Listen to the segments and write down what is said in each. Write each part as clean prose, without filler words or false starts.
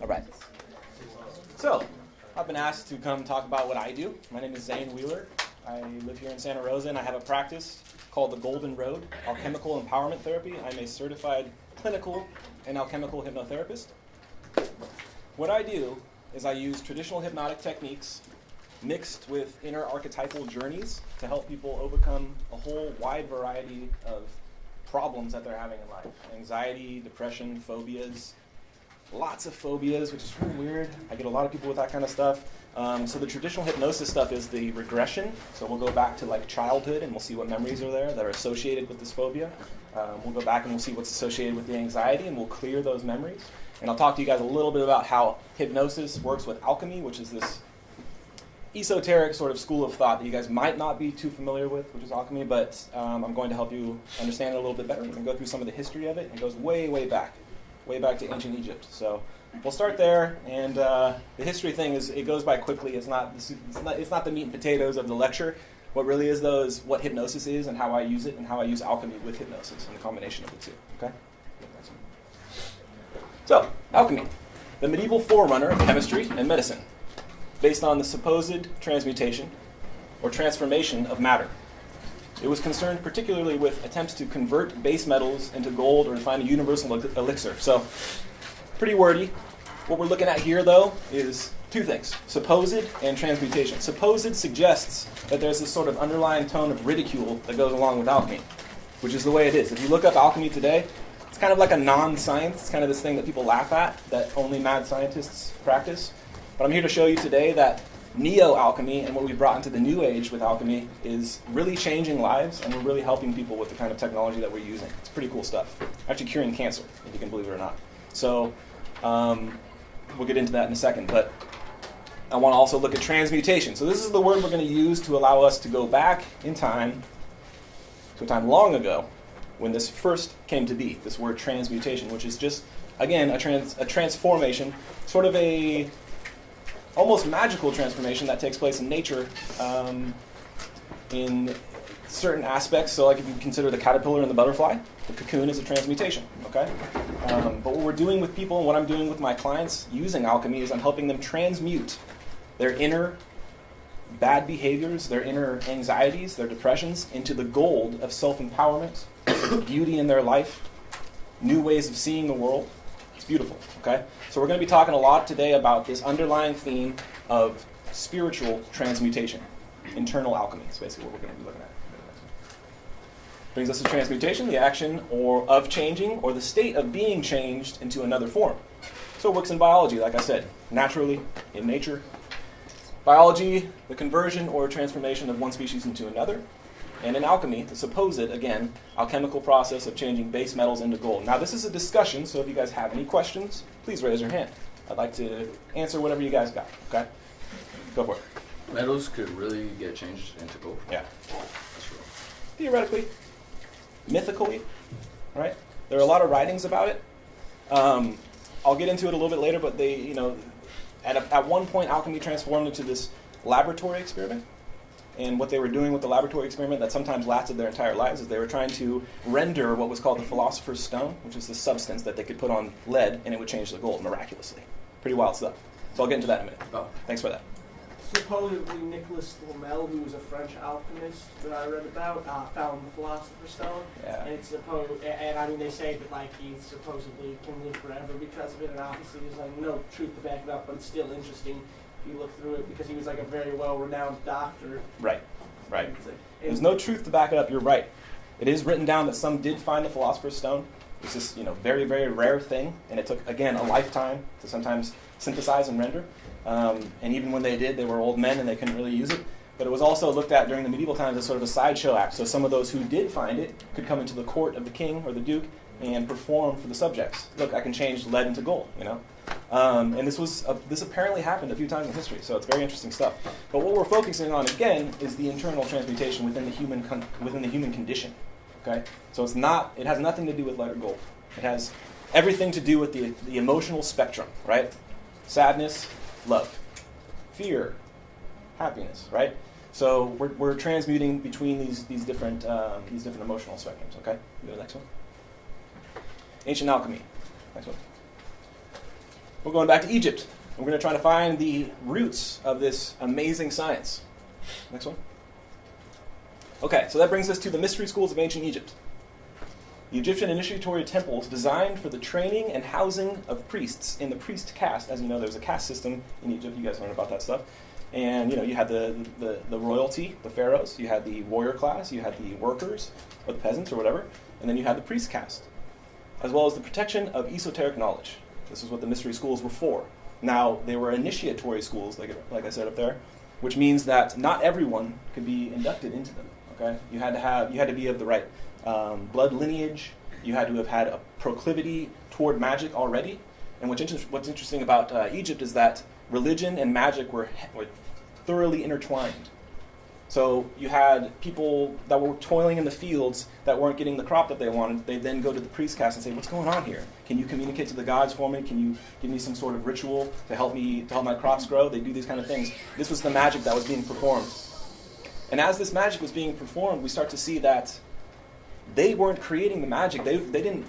All right. So, I've been asked to come talk about what I do. My name is Zane Wheeler. I live here in Santa Rosa, and I have a practice called the Golden Road, Alchemical Empowerment Therapy. I'm a certified clinical and alchemical hypnotherapist. What I do is I use traditional hypnotic techniques mixed with inner archetypal journeys to help people overcome a whole wide variety of problems that they're having in life. Anxiety, depression, phobias, lots of phobias, which is really weird. I get a lot of people with that kind of stuff. So the traditional hypnosis stuff is the regression. So we'll go back to like childhood and we'll see what memories are there that are associated with this phobia. We'll go back and we'll see what's associated with the anxiety and we'll clear those memories. And I'll talk to you guys a little bit about how hypnosis works with alchemy, which is this esoteric sort of school of thought that you guys might not be too familiar with, which is alchemy, but I'm going to help you understand it a little bit better. We're going to go through some of the history of it. It goes way, way back to ancient Egypt. So we'll start there, and the history thing is it goes by quickly. It's not the meat and potatoes of the lecture. What really is, though, is what hypnosis is and how I use it and how I use alchemy with hypnosis and the combination of the two. Okay? So, alchemy, the medieval forerunner of chemistry and medicine, based on the supposed transmutation or transformation of matter. It was concerned particularly with attempts to convert base metals into gold or to find a universal elixir. So, pretty wordy. What we're looking at here, though, is two things, supposed and transmutation. Supposed suggests that there's this sort of underlying tone of ridicule that goes along with alchemy, which is the way it is. If you look up alchemy today, it's kind of like a non-science. It's kind of this thing that people laugh at, that only mad scientists practice. But I'm here to show you today that neo-alchemy and what we've brought into the new age with alchemy is really changing lives, and we're really helping people with the kind of technology that we're using. It's pretty cool stuff. Actually curing cancer, if you can believe it or not. So we'll get into that in a second. But I want to also look at transmutation. So this is the word we're going to use to allow us to go back in time to a time long ago when this first came to be, this word transmutation, which is just, again, a transformation, sort of a almost magical transformation that takes place in nature in certain aspects. So like if you consider the caterpillar and the butterfly, the cocoon is a transmutation, okay? But what we're doing with people and what I'm doing with my clients using alchemy is I'm helping them transmute their inner bad behaviors, their inner anxieties, their depressions into the gold of self-empowerment, the beauty in their life, new ways of seeing the world. It's beautiful, okay? So we're going to be talking a lot today about this underlying theme of spiritual transmutation. Internal alchemy is basically what we're going to be looking at. Brings us to transmutation, the action of changing or the state of being changed into another form. So it works in biology, like I said, naturally, in nature. Biology, the conversion or transformation of one species into another. And in alchemy, the supposed, again, alchemical process of changing base metals into gold. Now, this is a discussion, so if you guys have any questions, please raise your hand. I'd like to answer whatever you guys got, okay? Go for it. Metals could really get changed into gold? Yeah. That's real. Theoretically, mythically, right? There are a lot of writings about it. I'll get into it a little bit later, but they, at one point, alchemy transformed into this laboratory experiment. And what they were doing with the laboratory experiment that sometimes lasted their entire lives is they were trying to render what was called the philosopher's stone, which is the substance that they could put on lead, and it would change the gold miraculously. Pretty wild stuff. So I'll get into that in a minute. Oh. Thanks for that. Supposedly, Nicolas Flamel, who was a French alchemist that I read about, found the Philosopher's Stone. Yeah. And it's they say that he supposedly can live forever because of it. And obviously, there's no truth to back it up, but it's still interesting if you look through it because he was a very well-renowned doctor. Right. There's no truth to back it up. You're right. It is written down that some did find the Philosopher's Stone. It's this, very, very rare thing, and it took, again, a lifetime to sometimes synthesize and render. And even when they did, they were old men and they couldn't really use it. But it was also looked at during the medieval times as sort of a sideshow act. So some of those who did find it could come into the court of the king or the duke and perform for the subjects. Look, I can change lead into gold, And this apparently happened a few times in history, so it's very interesting stuff. But what we're focusing on, again, is the internal transmutation within the human condition. Okay? So it has nothing to do with lead or gold. It has everything to do with the emotional spectrum, right? Sadness, love, fear, happiness, right? So we're transmuting between these different emotional spectrums. Okay, go to the next one. Ancient alchemy. Next one. we're going back to Egypt. We're going to try to find the roots of this amazing science. Next one. Okay, so that brings us to the mystery schools of ancient Egypt. The Egyptian initiatory temples designed for the training and housing of priests in the priest caste. As you know, there's a caste system in Egypt. You guys learned about that stuff. And you had the royalty, the pharaohs. You had the warrior class. You had the workers, or the peasants, or whatever. And then you had the priest caste, as well as the protection of esoteric knowledge. This is what the mystery schools were for. Now, they were initiatory schools, like I said up there, which means that not everyone could be inducted into them. Okay, you had to be of the right blood lineage. You had to have had a proclivity toward magic already. And what's interesting about Egypt is that religion and magic were thoroughly intertwined. So you had people that were toiling in the fields that weren't getting the crop that they wanted. They then go to the priest caste and say, "What's going on here? Can you communicate to the gods for me? Can you give me some sort of ritual to help my crops grow?" They do these kind of things. This was the magic that was being performed. And as this magic was being performed, we start to see that they weren't creating the magic. They didn't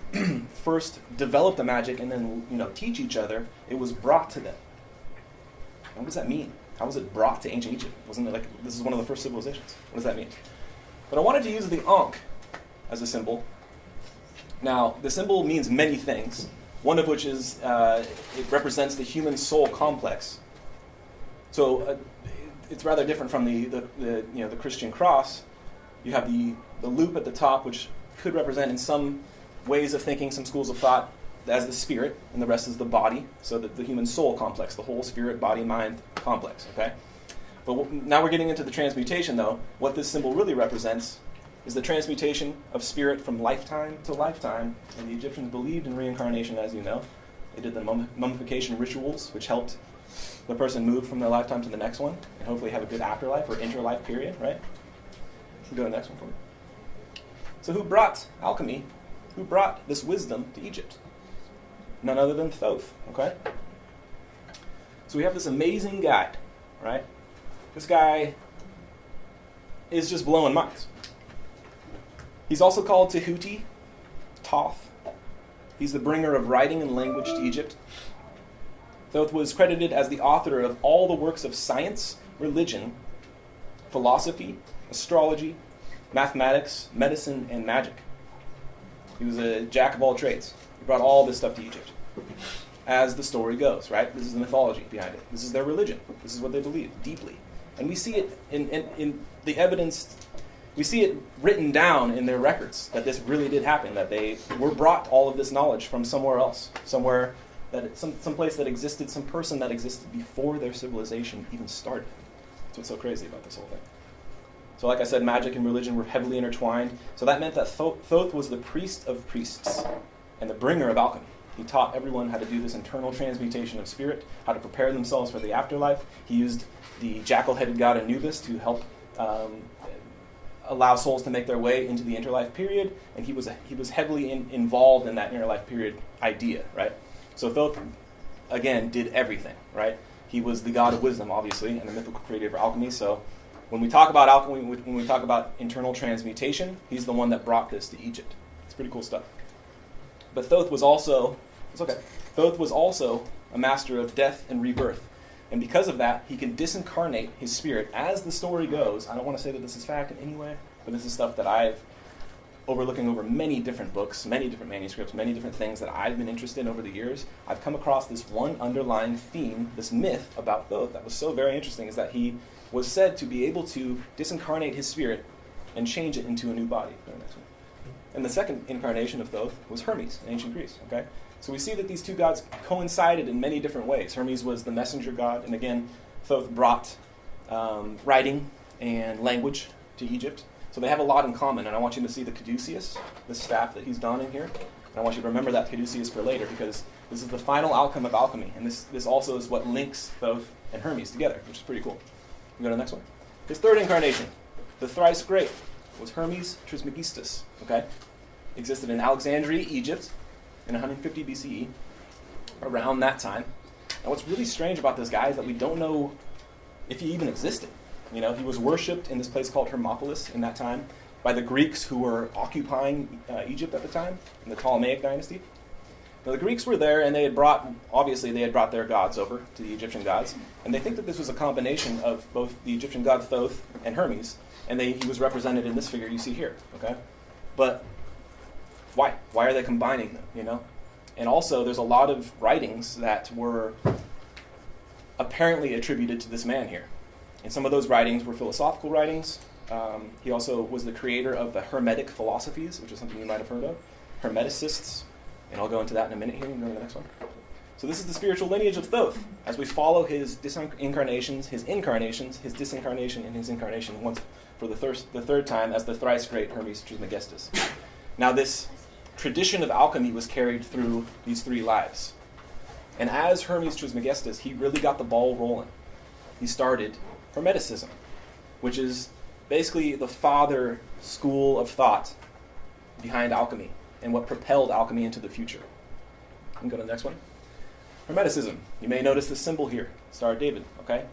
first develop the magic and then teach each other. It was brought to them. And what does that mean? How was it brought to ancient Egypt? Wasn't it like this is one of the first civilizations? What does that mean? But I wanted to use the Ankh as a symbol. Now, the symbol means many things. One of which is it represents the human soul complex. So it's rather different from the Christian cross. You have the loop at the top, which could represent in some ways of thinking, some schools of thought, as the spirit, and the rest is the body. So the human soul complex, the whole spirit, body, mind complex. Okay. But now we're getting into the transmutation, though. What this symbol really represents is the transmutation of spirit from lifetime to lifetime. And the Egyptians believed in reincarnation, as you know. They did the mummification rituals, which helped the person move from their lifetime to the next one, and hopefully have a good afterlife or interlife period, right? We'll go to the next one for me. So who brought alchemy? Who brought this wisdom to Egypt? None other than Thoth, okay? So we have this amazing guy, right? This guy is just blowing minds. He's also called Tehuti, Thoth. He's the bringer of writing and language to Egypt. Thoth was credited as the author of all the works of science, religion, philosophy, astrology, mathematics, medicine, and magic. He was a jack of all trades. He brought all this stuff to Egypt. As the story goes, right? This is the mythology behind it. This is their religion. This is what they believe deeply. And we see it in the evidence. We see it written down in their records that this really did happen, that they were brought all of this knowledge from somewhere else, somewhere that some place that existed, some person that existed before their civilization even started. That's what's so crazy about this whole thing. So like I said, magic and religion were heavily intertwined. So that meant that Thoth was the priest of priests and the bringer of alchemy. He taught everyone how to do this internal transmutation of spirit, how to prepare themselves for the afterlife. He used the jackal-headed god Anubis to help allow souls to make their way into the interlife period, and he was heavily involved in that interlife period idea, right? So Thoth, again, did everything, right? He was the god of wisdom, obviously, and the mythical creator of alchemy. So when we talk about alchemy, when we talk about internal transmutation, he's the one that brought this to Egypt. It's pretty cool stuff. But Thoth was also a master of death and rebirth. And because of that, he can disincarnate his spirit. As the story goes, I don't want to say that this is fact in any way, but this is stuff that I've, looking over many different books, many different manuscripts, many different things that I've been interested in over the years, I've come across this one underlying theme, this myth about Thoth that was so very interesting, is that he was said to be able to disincarnate his spirit and change it into a new body. And the second incarnation of Thoth was Hermes in ancient Greece. Okay, so we see that these two gods coincided in many different ways. Hermes was the messenger god, and again, Thoth brought writing and language to Egypt. So they have a lot in common, and I want you to see the caduceus, the staff that he's donning here. And I want you to remember that caduceus for later, because this is the final outcome of alchemy, and this also is what links Thoth and Hermes together, which is pretty cool. We go to the next one. His third incarnation, the thrice great, was Hermes Trismegistus. Okay, existed in Alexandria, Egypt, in 150 BCE. Around that time, and what's really strange about this guy is that we don't know if he even existed. He was worshipped in this place called Hermopolis in that time by the Greeks who were occupying Egypt at the time in the Ptolemaic dynasty. Now, the Greeks were there, and they had brought their gods over to the Egyptian gods, and they think that this was a combination of both the Egyptian god Thoth and Hermes, and he was represented in this figure you see here. Okay, but why? Why are they combining them? You know, and also there's a lot of writings that were apparently attributed to this man here, and some of those writings were philosophical writings. He also was the creator of the Hermetic philosophies, which is something you might have heard of, Hermeticists. And I'll go into that in a minute here. You can go to the next one. So this is the spiritual lineage of Thoth, as we follow his incarnations, his disincarnation, and his incarnation once for the third time as the thrice great Hermes Trismegistus. Now this tradition of alchemy was carried through these 3 lives. And as Hermes Trismegistus, he really got the ball rolling. He started Hermeticism, which is basically the father school of thought behind alchemy, and what propelled alchemy into the future. You can go to the next one. Hermeticism. You may notice the symbol here, Star of David. Okay.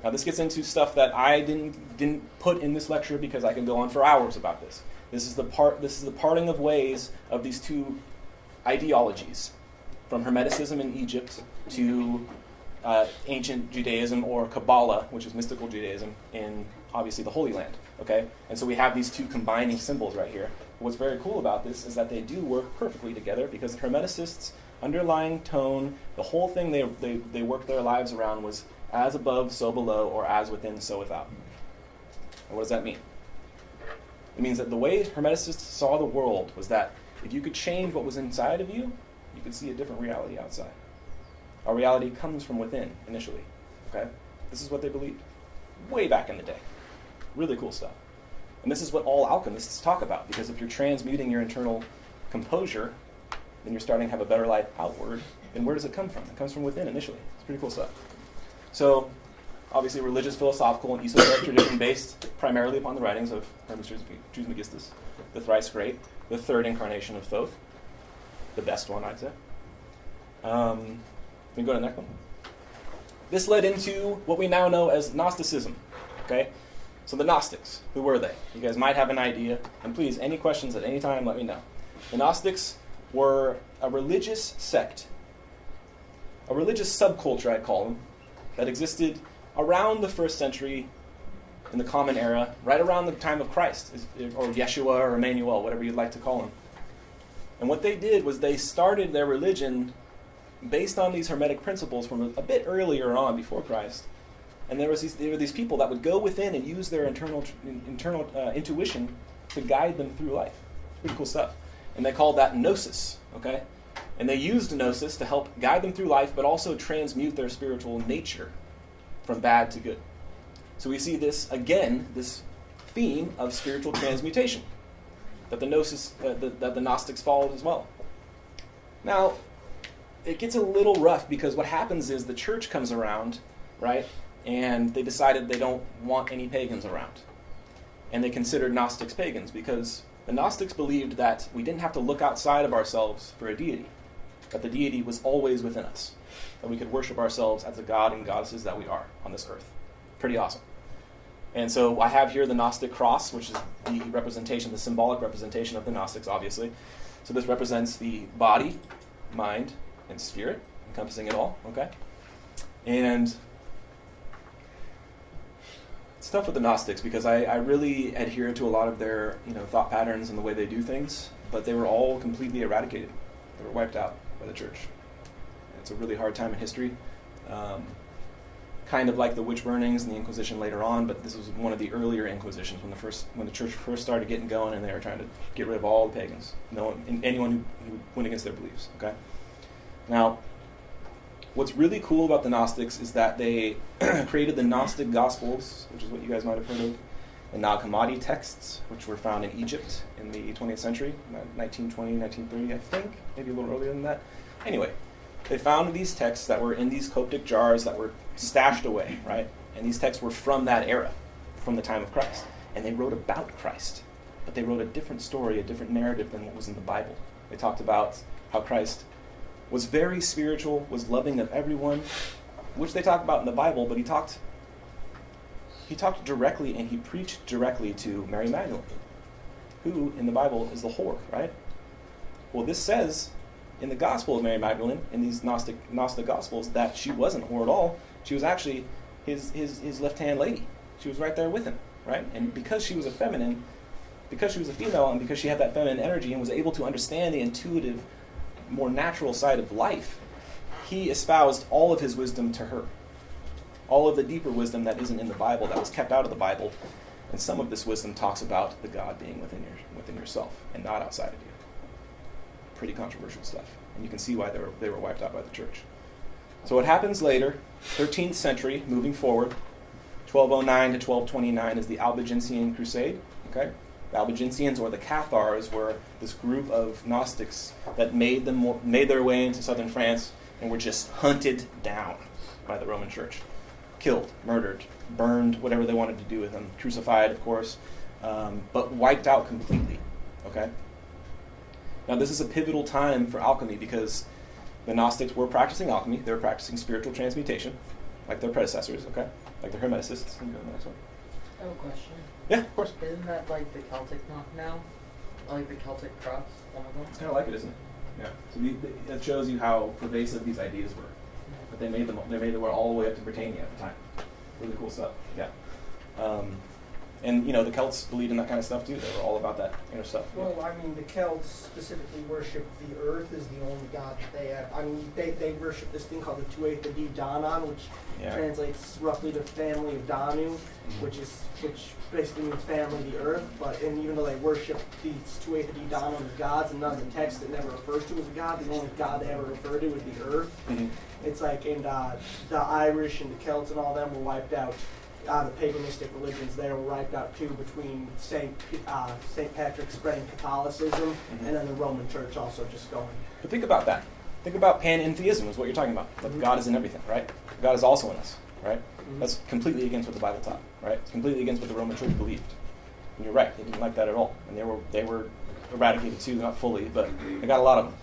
Now this gets into stuff that I didn't put in this lecture because I can go on for hours about this. This is the parting of ways of these 2 ideologies, from Hermeticism in Egypt to ancient Judaism, or Kabbalah, which is mystical Judaism, in obviously the Holy Land. Okay, and so we have these 2 combining symbols right here. What's very cool about this is that they do work perfectly together, because the Hermeticists' underlying tone, the whole thing they worked their lives around was as above, so below, or as within, so without. And what does that mean? It means that the way Hermeticists saw the world was that if you could change what was inside of you, you could see a different reality outside. Our reality comes from within, initially. Okay? This is what they believed way back in the day. Really cool stuff. And this is what all alchemists talk about, because if you're transmuting your internal composure, then you're starting to have a better life outward. And where does it come from? It comes from within initially. It's pretty cool stuff. So, obviously religious, philosophical, and esoteric tradition based primarily upon the writings of Hermes Trismegistus, the thrice great, the 3rd incarnation of Thoth, the best one, I'd say. We can go to the next one. This led into what we now know as Gnosticism. Okay? So the Gnostics, who were they? You guys might have an idea, and please, any questions at any time, let me know. The Gnostics were a religious sect, a religious subculture, I'd call them, that existed around the 1st century in the Common Era, right around the time of Christ, or Yeshua, or Emmanuel, whatever you'd like to call him. And what they did was they started their religion based on these Hermetic principles from a bit earlier on, before Christ. And there were these people that would go within and use their internal intuition to guide them through life. It's pretty cool stuff. And they called that gnosis, okay? And they used gnosis to help guide them through life, but also transmute their spiritual nature from bad to good. So we see this, again, this theme of spiritual transmutation that the gnosis, that the Gnostics followed as well. Now, it gets a little rough, because what happens is the church comes around, right? And they decided they don't want any pagans around. And they considered Gnostics pagans, because the Gnostics believed that we didn't have to look outside of ourselves for a deity, that the deity was always within us, that we could worship ourselves as the god and goddesses that we are on this earth. Pretty awesome. And so I have here the Gnostic Cross, which is the representation, the symbolic representation of the Gnostics, obviously. So this represents the body, mind, and spirit, encompassing it all, okay? And it's tough with the Gnostics, because I really adhere to a lot of their thought patterns and the way they do things, but they were all completely eradicated. They were wiped out by the church. It's a really hard time in history. Kind of like the witch burnings and the Inquisition later on, but this was one of the earlier Inquisitions, when the church first started getting going, and they were trying to get rid of all the pagans, anyone who went against their beliefs. Okay. Now, what's really cool about the Gnostics is that they created the Gnostic Gospels, which is what you guys might have heard of, the Nag Hammadi texts, which were found in Egypt in the 20th century, 1920, 1930, I think, maybe a little earlier than that. Anyway, they found these texts that were in these Coptic jars that were stashed away, right? And these texts were from that era, from the time of Christ. And they wrote about Christ, but they wrote a different story, a different narrative than what was in the Bible. They talked about how Christ was very spiritual, was loving of everyone, which they talk about in the Bible, but he talked directly, and he preached directly to Mary Magdalene, who in the Bible is the whore, right? Well, this says in the Gospel of Mary Magdalene, in these Gnostic Gospels, that she wasn't a whore at all. She was actually his left-hand lady. She was right there with him, right? And because she was a female, and because she had that feminine energy and was able to understand the intuitive, more natural side of life, he espoused all of his wisdom to her. All of the deeper wisdom that isn't in the Bible, that was kept out of the Bible. And some of this wisdom talks about the God being within yourself and not outside of you. Pretty controversial stuff. And you can see why they were wiped out by the church. So what happens later, 13th century, moving forward, 1209 to 1229 is the Albigensian Crusade. Okay? The Albigensians, or the Cathars, were this group of Gnostics that made their way into southern France and were just hunted down by the Roman Church. Killed, murdered, burned, whatever they wanted to do with them. Crucified, of course, but wiped out completely. Okay? Now, this is a pivotal time for alchemy because the Gnostics were practicing alchemy. They were practicing spiritual transmutation, like their predecessors, okay? Like the Hermeticists. I have a question. Yeah, of course. Isn't that like the Celtic knot now? Like the Celtic Cross, one of them? It's kind of like it, isn't it? Yeah. So it shows you how pervasive these ideas were. But they made them all the way up to Britannia at the time. Really cool stuff. Yeah. And the Celts believed in that kind of stuff too. They were all about that inner stuff. Well, I mean, the Celts specifically worship the earth as the only god that they have. I mean, they worship this thing called the Tuatha De Danann, which translates roughly to family of Danu, which basically means family of the earth. And even though they worship these Tuatha De Danann as gods, and none of the text that never refers to as a god, the only god they ever refer to is the earth. Mm-hmm. It's like, and the Irish and the Celts and all them were wiped out. The paganistic religions there were wiped out too between St. Patrick spreading Catholicism and then the Roman Church also just going. But think about that. Think about panentheism is what you're talking about. Like God is in everything, right? God is also in us, right? That's completely against what the Bible taught, right? It's completely against what the Roman Church believed. And you're right, they didn't like that at all. And they were eradicated too, not fully, but they got a lot of them.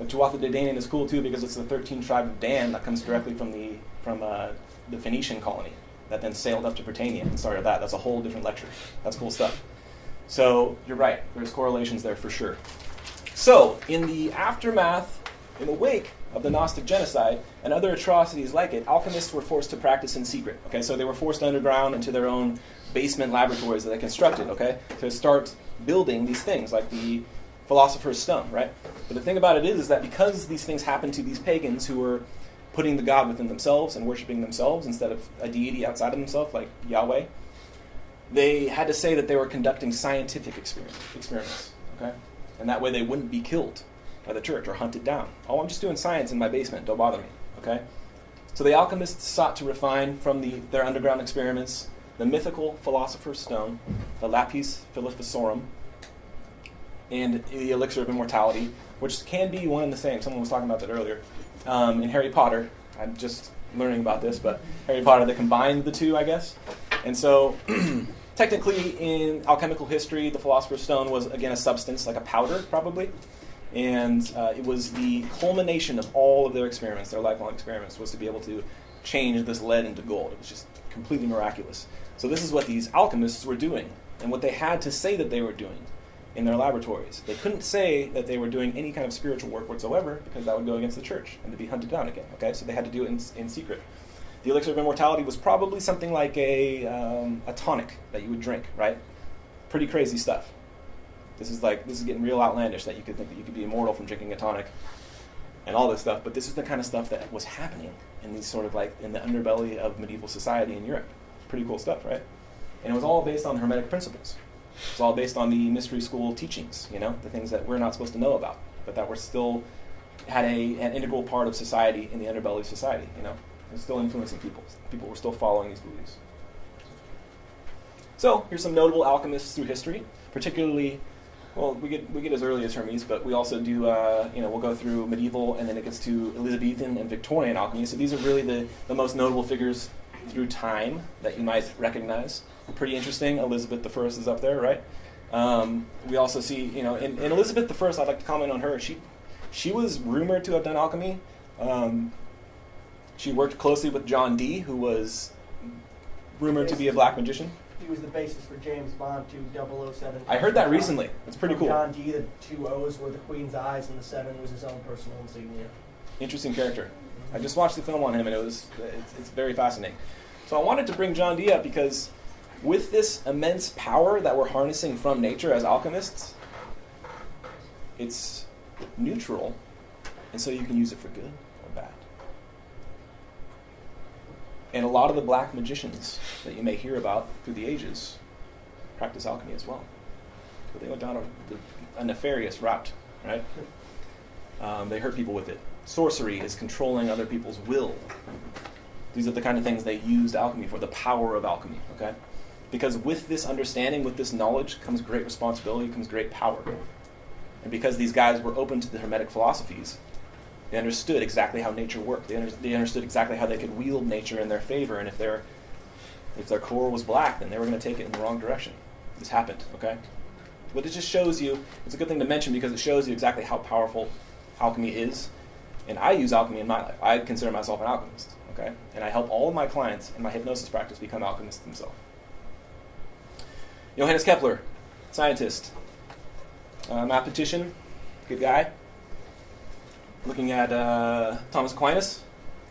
The Tuatha De Danann is cool too because it's the 13th tribe of Dan that comes directly from the Phoenician colony that then sailed up to Britannia and started that. That's a whole different lecture. That's cool stuff. So you're right. There's correlations there for sure. So in the aftermath, in the wake of the Gnostic genocide and other atrocities like it, alchemists were forced to practice in secret. Okay, so they were forced underground into their own basement laboratories that they constructed. Okay, to start building these things like the Philosopher's Stone. Right. But the thing about it is that because these things happened to these pagans who were putting the God within themselves and worshiping themselves instead of a deity outside of themselves, like Yahweh, they had to say that they were conducting scientific experiments, okay? And that way they wouldn't be killed by the church or hunted down. Oh, I'm just doing science in my basement, don't bother me, okay? So the alchemists sought to refine from their underground experiments the mythical Philosopher's Stone, the Lapis Philosophorum, and the Elixir of Immortality, which can be one and the same. Someone was talking about that earlier. In Harry Potter, I'm just learning about this, but Harry Potter, they combined the two, I guess. And so, technically, in alchemical history, the Philosopher's Stone was, again, a substance, like a powder, probably. And it was the culmination of all of their experiments, their lifelong experiments, was to be able to change this lead into gold. It was just completely miraculous. So this is what these alchemists were doing, and what they had to say that they were doing in their laboratories. They couldn't say that they were doing any kind of spiritual work whatsoever because that would go against the church and to be hunted down again. Okay, so they had to do it in secret. The Elixir of Immortality was probably something like a tonic that you would drink, right? Pretty crazy stuff. This is getting real outlandish that you could think that you could be immortal from drinking a tonic and all this stuff. But this is the kind of stuff that was happening in these sort of like in the underbelly of medieval society in Europe. Pretty cool stuff, right? And it was all based on Hermetic principles. It's all based on the mystery school teachings, the things that we're not supposed to know about, but that were still had an integral part of society in the underbelly of society, It's still influencing people. People were still following these beliefs. So here's some notable alchemists through history, particularly, well, we get as early as Hermes, but we also do, we'll go through medieval, and then it gets to Elizabethan and Victorian alchemy. So these are really the most notable figures through time that you might recognize. Pretty interesting. Elizabeth I is up there, right? We also see, in Elizabeth I, I'd like to comment on her. She was rumored to have done alchemy. She worked closely with John Dee, who was rumored to be a black magician. he was the basis for James Bond 007. I heard that recently. It's pretty From cool. John D, the 2 O's were the Queen's eyes, and the 7 was his own personal insignia. Interesting character. I just watched the film on him, and it's very fascinating. So I wanted to bring John Dee up because with this immense power that we're harnessing from nature as alchemists, it's neutral, and so you can use it for good or bad. And a lot of the black magicians that you may hear about through the ages practice alchemy as well. But they went down a nefarious route, right? They hurt people with it. Sorcery is controlling other people's will. These are the kind of things they used alchemy for, the power of alchemy, okay? Because with this understanding, with this knowledge, comes great responsibility, comes great power. And because these guys were open to the Hermetic philosophies, they understood exactly how nature worked. They understood exactly how they could wield nature in their favor, and if their core was black, then they were going to take it in the wrong direction. This happened, okay? But it just shows you, it's a good thing to mention because it shows you exactly how powerful alchemy is. And I use alchemy in my life. I consider myself an alchemist, okay? And I help all of my clients in my hypnosis practice become alchemists themselves. Johannes Kepler, scientist, mathematician, good guy. Looking at Thomas Aquinas,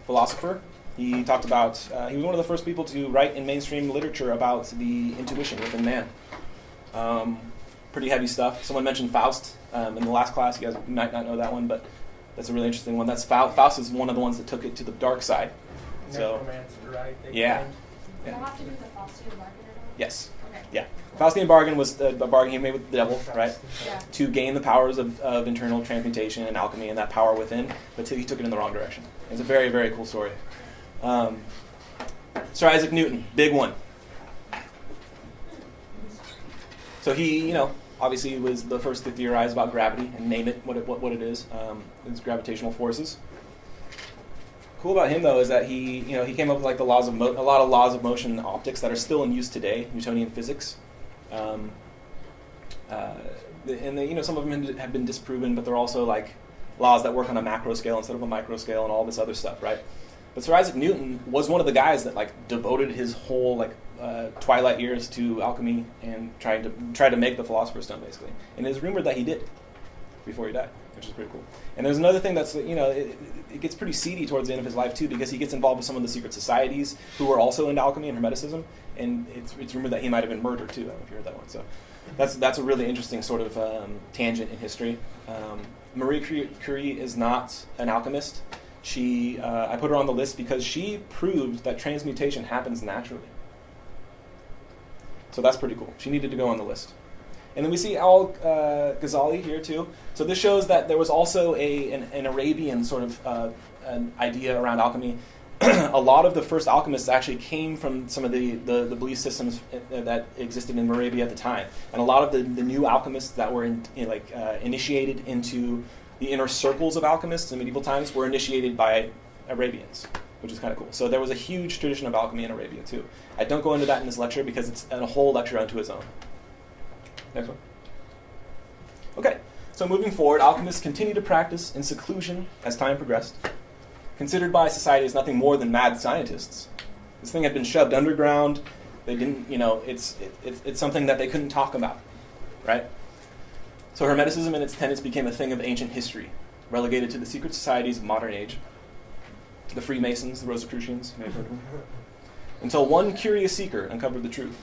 philosopher. He talked about, he was one of the first people to write in mainstream literature about the intuition within man. Pretty heavy stuff. Someone mentioned Faust in the last class. You guys might not know that one, but that's a really interesting one. Faust is one of the ones that took it to the dark side. So, Necromancer, right? yeah. Does that have to do with the Faustian bargain at all? Yes. Okay. Yeah. Faustian bargain was the bargain he made with the devil, right? Yeah. To gain the powers of internal transmutation and alchemy and that power within, but he took it in the wrong direction. It's a very, very cool story. Sir Isaac Newton, big one. So he, obviously was the first to theorize about gravity and name it what it is. It's gravitational forces. Cool about him though is that he came up with like a lot of laws of motion in optics that are still in use today, Newtonian physics. And some of them have been disproven, but they're also like laws that work on a macro scale instead of a micro scale and all this other stuff, right? But Sir Isaac Newton was one of the guys that like devoted his whole twilight years to alchemy and tried to make the Philosopher's Stone basically. And it is rumored that he did before he died, which is pretty cool. And there's another thing that's it gets pretty seedy towards the end of his life too, because he gets involved with some of the secret societies who were also into alchemy and Hermeticism, and it's rumored that he might have been murdered too. I don't know if you heard that one. So that's a really interesting sort of tangent in history. Marie Curie is not an alchemist. I put her on the list because she proved that transmutation happens naturally. So that's pretty cool. She needed to go on the list. And then we see Al-Ghazali here too. So this shows that there was also an Arabian sort of an idea around alchemy. A lot of the first alchemists actually came from some of the belief systems that existed in Arabia at the time. And a lot of the new alchemists that were initiated into the inner circles of alchemists in medieval times were initiated by Arabians, which is kind of cool. So there was a huge tradition of alchemy in Arabia too. I don't go into that in this lecture because it's a whole lecture unto its own. Next one. Okay, so moving forward, alchemists continue to practice in seclusion as time progressed, considered by society as nothing more than mad scientists. This thing had been shoved underground. They didn't, it's something that they couldn't talk about, right? So Hermeticism and its tenets became a thing of ancient history, relegated to the secret societies of modern age, the Freemasons, the Rosicrucians, you may have heard of them, until one curious seeker uncovered the truth.